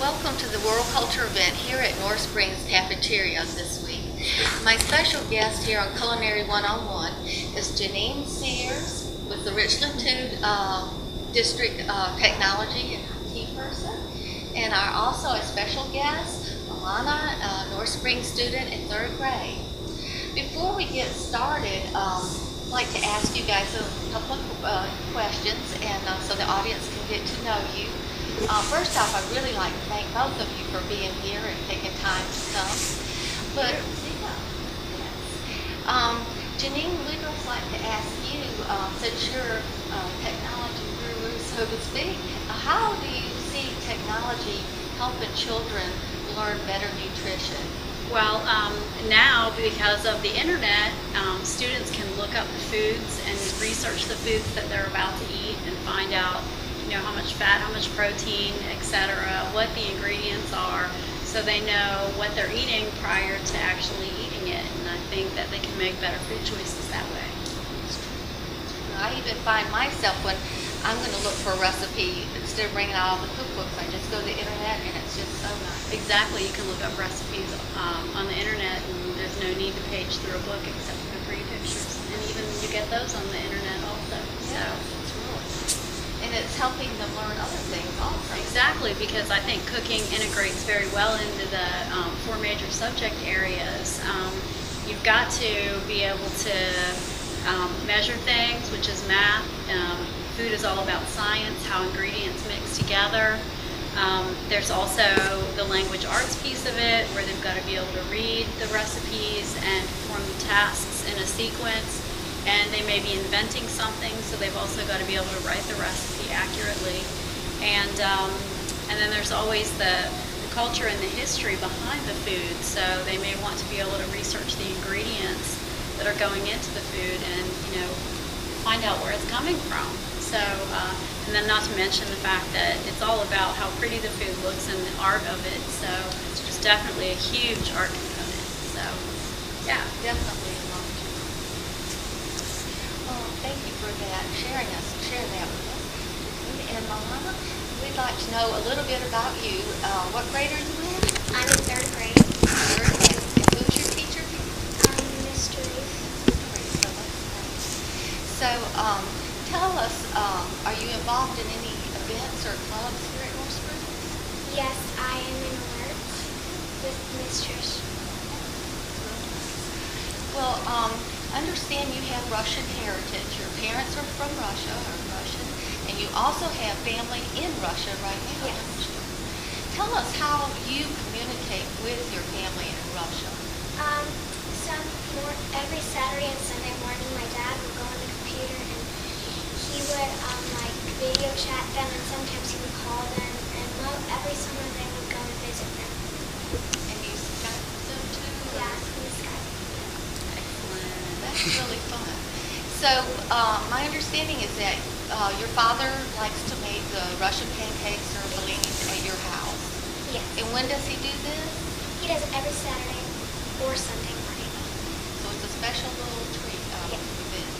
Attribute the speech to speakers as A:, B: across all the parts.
A: Welcome to the World Culture event here at North Springs Cafeteria this week. My special guest here on Culinary One-on-One is Janine Sears with the Richland 2 District Technology and IT person. And also a special guest, Alana, North Springs student in 3rd grade. Before we get started, I'd like to ask you guys a couple of questions and so the audience can get to know you. First off, I'd really like to thank both of you for being here and taking time to come. But Janine, we'd also like to ask you, since you're a technology guru, so to speak, how do you see technology helping children learn better nutrition?
B: Well, now because of the internet, students can look up the foods and research the foods that they're about to eat and find out, how much fat, how much protein, etc., what the ingredients are, so they know what they're eating prior to actually eating it. And I think that they can make better food choices that way.
A: I even find myself when I'm going to look for a recipe, instead of bringing out all the cookbooks, I just go to the internet and it's just so nice.
B: Exactly. You can look up recipes on the internet and there's no need to page through a book except for the pretty pictures. And even you get those on the internet also.
A: Yeah, it's really. And it's helping them learn other things also.
B: Exactly, because I think cooking integrates very well into the 4 major subject areas. You've got to be able to measure things, which is math. Food is all about science, how ingredients mix together. There's also the language arts piece of it, where they've got to be able to read the recipes and perform the tasks in a sequence. And they may be inventing something, so they've also got to be able to write the recipe accurately. And then there's always the culture and the history behind the food, so they may want to be able to research the ingredients that are going into the food and find out where it's coming from. So, and then not to mention the fact that it's all about how pretty the food looks and the art of it. So it's definitely a huge art component. So, yeah,
A: definitely. Thank you for that, sharing that with us. And Alana, we'd like to know a little bit about you. What grade are you in?
C: I'm in 3rd grade.
A: 3rd grade. And who's your teacher?
C: Mr. Reese.
A: So, tell us, are you involved in any events or clubs here at North Springs?
C: Yes, I am in alert with Miss Trish.
A: Well, understand you have Russian heritage. Your parents are from Russia, or Russian, and you also have family in Russia right now.
C: Yes.
A: Tell us how you communicate with your family in Russia.
C: Every Saturday and Sunday morning, my dad would go on the computer and he would video chat them, and sometimes he would call them, and every summer they would go and visit them.
A: And you Skype them too?
C: Yeah, we Skype.
A: That's really fun. So my understanding is that your father likes to make the Russian pancakes or bellinis at your house.
C: Yes.
A: And when does he do this?
C: He does it every Saturday or Sunday morning.
A: So it's a special little treat
C: Yes.
A: event.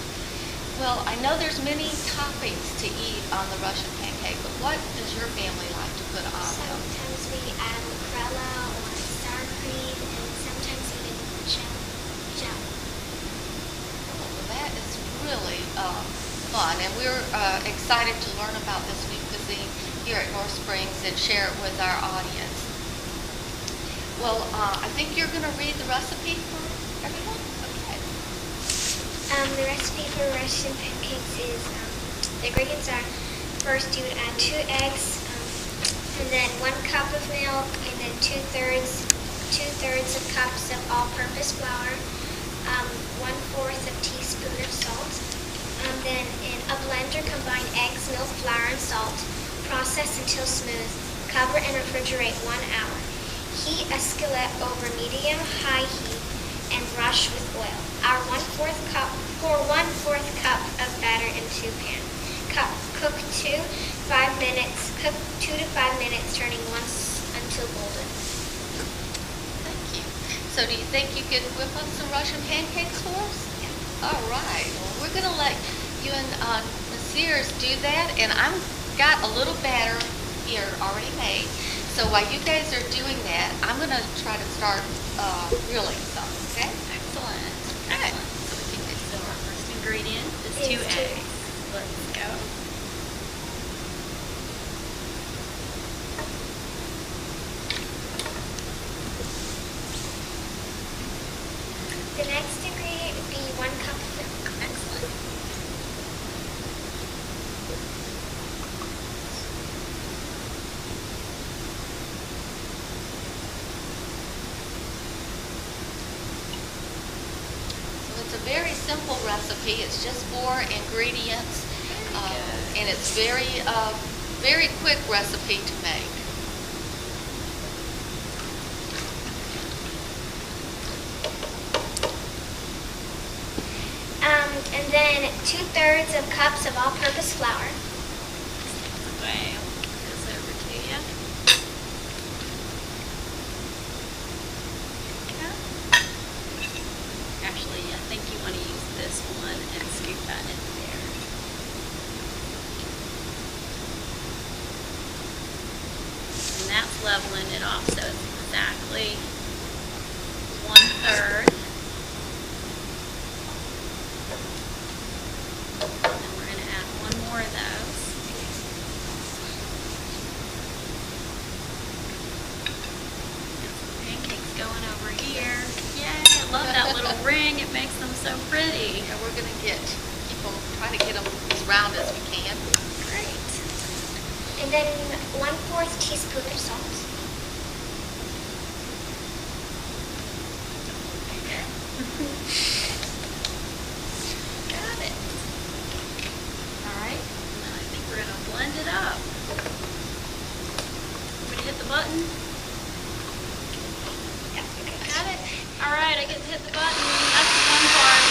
A: Well, I know there's many toppings to eat on the Russian pancake, but what does your family like to put on them?
C: Sometimes we add mozzarella or sour cream, and sometimes even jam.
A: That is really fun, and we're excited to learn about this new cuisine here at North Springs and share it with our audience. Well, I think you're going to read the recipe for everyone? Okay.
C: The recipe for Russian pancakes is, the ingredients are, first you would add 2 eggs, and then 1 cup of milk, and then 2/3 of cups of all-purpose flour, 1/4 of teaspoon of salt. Then in a blender, combine eggs, milk, flour, and salt. Process until smooth. Cover and refrigerate 1 hour. Heat a skillet over medium-high heat and brush with oil. Pour 1/4 cup of batter into pan. Cook 2 to 5 minutes, turning once until golden.
A: Thank you. So do you think you could whip up some Russian pancakes for us?
C: Yeah.
A: All right. Well, we're going to let you and Ms. Sears do that, and I've got a little batter here already made. So So while you guys are doing that, I'm going to try to start grilling some, okay?
B: Excellent.
A: Okay.
B: Excellent. So our first ingredient is
C: Is
B: 2
C: two
B: eggs. Let's go.
C: The next ingredient would be 1 cup of milk.
B: Excellent.
A: So it's a very simple recipe. It's just 4 ingredients, and it's very quick recipe to make.
C: And then 2/3 of cups of all-purpose flour.
B: Okay, I'll get this over to you. Okay. Actually, I think you want to use this one and scoop that in there. And that's leveling it off, so it's exactly 1/3. And we're going to add 1 more of those. And some pancakes going over here. Yay, I love that little ring. It makes them so pretty.
A: And we're going to try to get them as round as we can.
C: Great. And then 1/4 teaspoon of salt.
B: Got it. All right, and then I think we're going to blend it up. Everybody hit the button?
C: Yeah, okay.
B: Got it? All right, I get to hit the button. That's the fun part.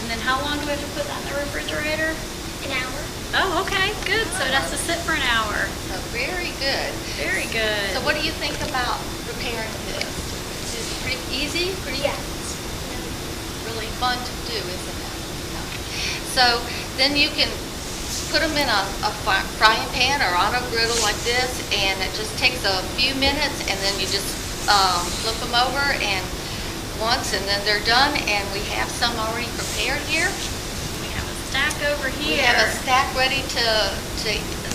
B: And then how long do we have to put that in the refrigerator?
C: An hour.
B: Oh, okay, good. So it has to sit for an hour.
A: So very good.
B: Very good.
A: So what do you think about preparing this? Is it pretty easy? Pretty
C: Yeah.
A: really fun to do, isn't it? Yeah. So then you can put them in a frying pan or on a griddle like this, and it just takes a few minutes, and then you just flip them over and once, and then they're done, and we have some already prepared here.
B: We have a stack over
A: We
B: here.
A: have a stack ready to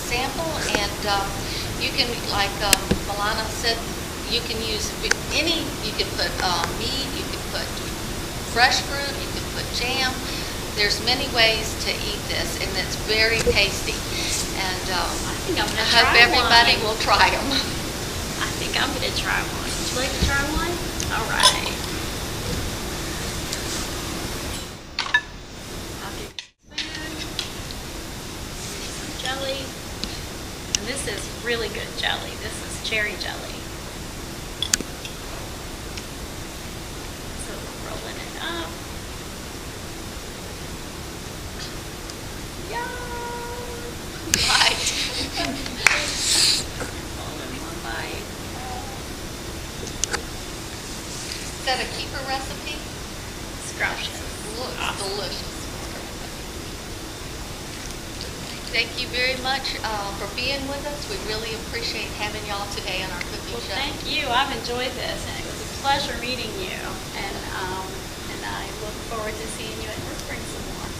A: sample, and you can, like Milana said, you can use you can put meat, you can put fresh fruit, you can put jam. There's many ways to eat this, and it's very tasty. And
B: I think I'm going
A: I
B: to
A: hope
B: try
A: everybody
B: one.
A: will try them.
B: I think I'm going to try one. Would you like to try one? All right. I'll get a spoon. Some jelly. And this is really good jelly. This is cherry jelly. So we're rolling it up. Yum!
A: Right.
B: All in one bite.
A: Is that a keeper recipe?
B: Scrumptious.
A: Looks
B: Awesome.
A: delicious. Thank you very much for being with us. We really appreciate having y'all today on our cooking
B: Well,
A: show.
B: thank you. I've enjoyed this, and it was a pleasure meeting you. And I look forward to seeing you at North Spring some more.